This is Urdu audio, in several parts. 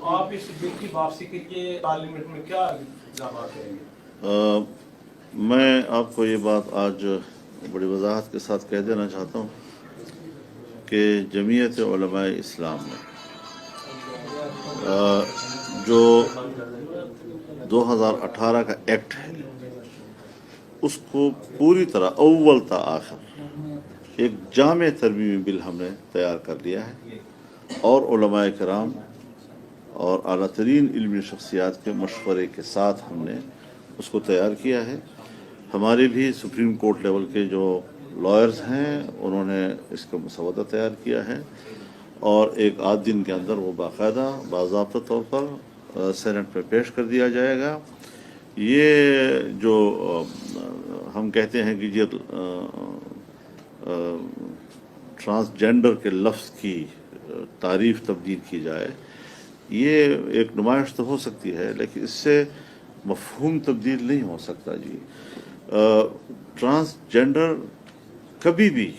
آپ اس بل کی واپسی کے لیے پارلیمنٹ میں کیا اقدامات کریں گے؟ میں آپ کو یہ بات آج بڑی وضاحت کے ساتھ کہہ دینا چاہتا ہوں کہ جمعیت علماء اسلام نے جو 2018 کا ایکٹ ہے اس کو پوری طرح اول تا آخر ایک جامع ترمیمی بل ہم نے تیار کر لیا ہے، اور علماء کرام اور اعلیٰ ترین علمی شخصیات کے مشورے کے ساتھ ہم نے اس کو تیار کیا ہے۔ ہمارے بھی سپریم کورٹ لیول کے جو لائرز ہیں انہوں نے اس کا مسودہ تیار کیا ہے، اور ایک آدھ دن کے اندر وہ باقاعدہ باضابطہ طور پر سینٹ میں پیش کر دیا جائے گا۔ یہ جو ہم کہتے ہیں کہ یہ ٹرانسجینڈر کے لفظ کی تعریف تبدیل کی جائے، یہ ایک نمائش تو ہو سکتی ہے لیکن اس سے مفہوم تبدیل نہیں ہو سکتا جی۔ ٹرانسجینڈر کبھی بھی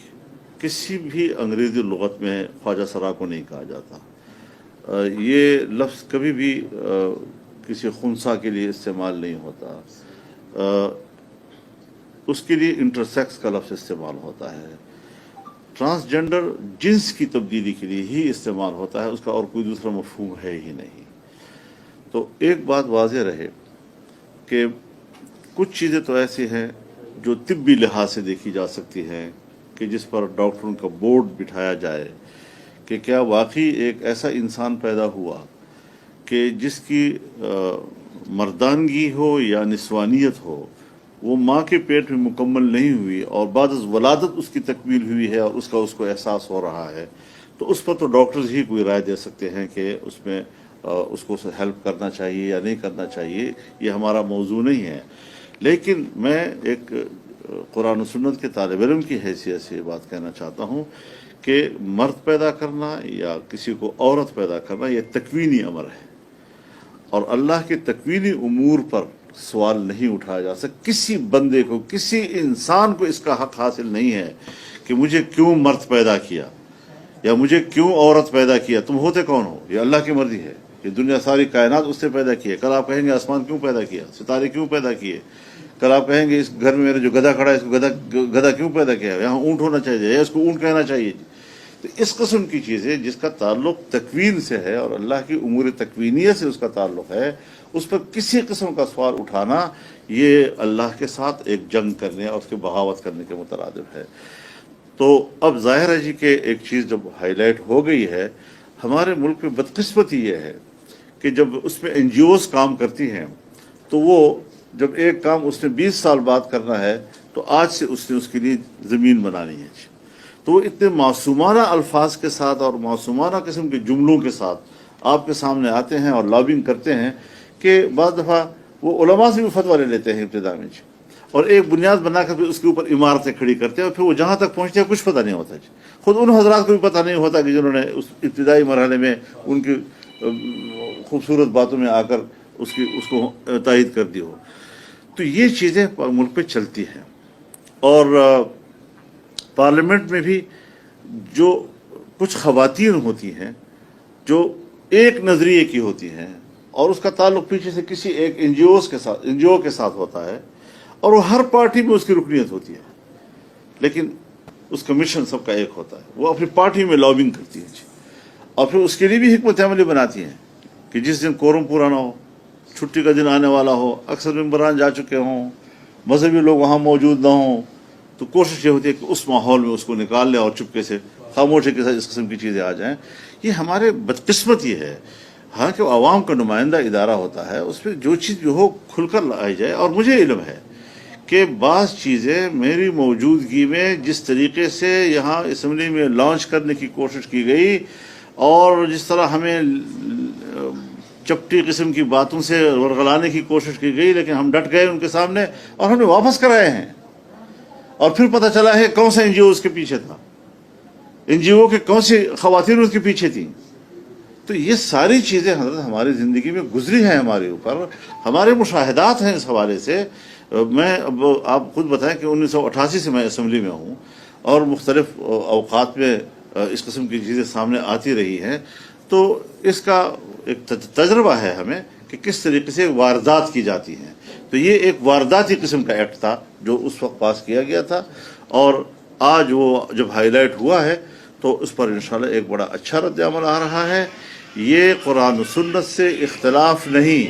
کسی بھی انگریزی لغت میں خواجہ سرا کو نہیں کہا جاتا، یہ لفظ کبھی بھی کسی خنثی کے لیے استعمال نہیں ہوتا، اس کے لیے انٹرسیکس کا لفظ استعمال ہوتا ہے۔ ٹرانسجینڈر جنس کی تبدیلی کے لیے ہی استعمال ہوتا ہے، اس کا اور کوئی دوسرا مفہوم ہے ہی نہیں۔ تو ایک بات واضح رہے کہ کچھ چیزیں تو ایسی ہیں جو طبی لحاظ سے دیکھی جا سکتی ہیں کہ جس پر ڈاکٹروں کا بورڈ بٹھایا جائے کہ کیا واقعی ایک ایسا انسان پیدا ہوا کہ جس کی مردانگی ہو یا نسوانیت ہو وہ ماں کے پیٹ میں مکمل نہیں ہوئی اور بعد از ولادت اس کی تکمیل ہوئی ہے اور اس کو احساس ہو رہا ہے، تو اس پر تو ڈاکٹرز ہی کوئی رائے دے سکتے ہیں کہ اس میں اس کو ہیلپ کرنا چاہیے یا نہیں کرنا چاہیے، یہ ہمارا موضوع نہیں ہے۔ لیکن میں ایک قرآن و سنت کے طالب علم کی حیثیت سے یہ بات کہنا چاہتا ہوں کہ مرد پیدا کرنا یا کسی کو عورت پیدا کرنا یہ تکوینی امر ہے، اور اللہ کے تکوینی امور پر سوال نہیں اٹھایا جا سکتا۔ کسی بندے کو، کسی انسان کو اس کا حق حاصل نہیں ہے کہ مجھے کیوں مرد پیدا کیا یا مجھے کیوں عورت پیدا کیا، تم ہوتے کون ہو؟ یہ اللہ کی مرضی ہے، یہ دنیا ساری کائنات اس سے پیدا کی ہے۔ کل آپ کہیں گے آسمان کیوں پیدا کیا، ستارے کیوں پیدا کیے، کل آپ کہیں گے اس گھر میں میرے جو گدھا کھڑا ہے اس کو گدھا کیوں پیدا کیا، یہاں اونٹ ہونا چاہیے یا اس کو اونٹ کہنا چاہیے۔ تو اس قسم کی چیزیں جس کا تعلق تکوین سے ہے اور اللہ کی امور تکوینیت سے اس کا تعلق ہے، اس پر کسی قسم کا سوال اٹھانا یہ اللہ کے ساتھ ایک جنگ کرنے اور اس کے بغاوت کرنے کے مترادف ہے۔ تو اب ظاہر ہے جی کہ ایک چیز جب ہائی لائٹ ہو گئی ہے، ہمارے ملک میں بدقسمتی یہ ہے کہ جب اس میں این جی اوز کام کرتی ہیں تو وہ جب ایک کام اس نے 20 سال بعد کرنا ہے تو آج سے اس نے اس کے لیے زمین بنانی ہے، تو وہ اتنے معصومانہ الفاظ کے ساتھ اور معصومانہ قسم کے جملوں کے ساتھ آپ کے سامنے آتے ہیں اور لابنگ کرتے ہیں کہ بعض دفعہ وہ علماء سے بھی فتویٰ لے لیتے ہیں ابتدا میں، اور ایک بنیاد بنا کر پھر اس کے اوپر عمارتیں کھڑی کرتے ہیں، اور پھر وہ جہاں تک پہنچتے ہیں کچھ پتہ نہیں ہوتا۔ خود ان حضرات کو بھی پتہ نہیں ہوتا کہ جنہوں نے اس ابتدائی مرحلے میں ان کی خوبصورت باتوں میں آ کر اس کو تائید کر دی ہو۔ تو یہ چیزیں ملک پہ چلتی ہیں، اور پارلیمنٹ میں بھی جو کچھ خواتین ہوتی ہیں جو ایک نظریے کی ہوتی ہیں اور اس کا تعلق پیچھے سے کسی ایک این جی او کے ساتھ ہوتا ہے، اور وہ ہر پارٹی میں اس کی رکنیت ہوتی ہے، لیکن اس کا مشن سب کا ایک ہوتا ہے، وہ اپنی پارٹی میں لابنگ کرتی ہے اور پھر اس کے لیے بھی حکمت عملی بناتی ہیں کہ جس دن کورم پورا نہ ہو، چھٹی کا دن آنے والا ہو، اکثر ممبران جا چکے ہوں، مذہبی لوگ وہاں موجود نہ ہوں، تو کوشش یہ ہوتی ہے کہ اس ماحول میں اس کو نکال لیں اور چپکے سے خاموشی کے ساتھ اس قسم کی چیزیں آ جائیں۔ یہ ہمارے بدقسمت یہ ہے، حالانکہ عوام کا نمائندہ ادارہ ہوتا ہے، اس پہ جو چیز بھی ہو کھل کر لائی جائے۔ اور مجھے علم ہے کہ بعض چیزیں میری موجودگی میں جس طریقے سے یہاں اسمبلی میں لانچ کرنے کی کوشش کی گئی اور جس طرح ہمیں چپٹی قسم کی باتوں سے ورغلانے کی کوشش کی گئی، لیکن ہم ڈٹ گئے ان کے سامنے اور ہم نے واپس کرائے ہیں، اور پھر پتہ چلا ہے کون سا این جی او اس کے پیچھے تھا، این جی او کے کون سی خواتین اس کے پیچھے تھیں۔ تو یہ ساری چیزیں حضرت ہماری زندگی میں گزری ہیں، ہمارے اوپر ہمارے مشاہدات ہیں۔ اس حوالے سے میں اب آپ خود بتائیں کہ 1988 سے میں اسمبلی میں ہوں اور مختلف اوقات میں اس قسم کی چیزیں سامنے آتی رہی ہیں، تو اس کا ایک تجربہ ہے ہمیں کہ کس طریقے سے واردات کی جاتی ہیں. تو یہ ایک وارداتی قسم کا ایکٹ تھا جو اس وقت پاس کیا گیا تھا، اور آج وہ جب ہائی لائٹ ہوا ہے تو اس پر انشاءاللہ ایک بڑا اچھا رد عمل آ رہا ہے. یہ قرآن و سنت سے اختلاف نہیں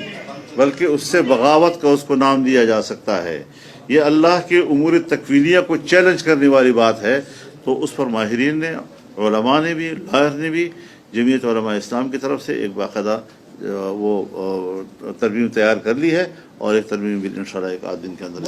بلکہ اس سے بغاوت کا اس کو نام دیا جا سکتا ہے. یہ اللہ کے امور تکوینیہ کو چیلنج کرنے والی بات ہے. تو اس پر ماہرین نے، علماء نے بھی، لائر نے بھی، جمعیت علماء اسلام کی طرف سے ایک باقاعدہ وہ ترمیم تیار کر لی ہے، اور ایک ترمیم بھی انشاءاللہ ایک آدھ دن کے اندر.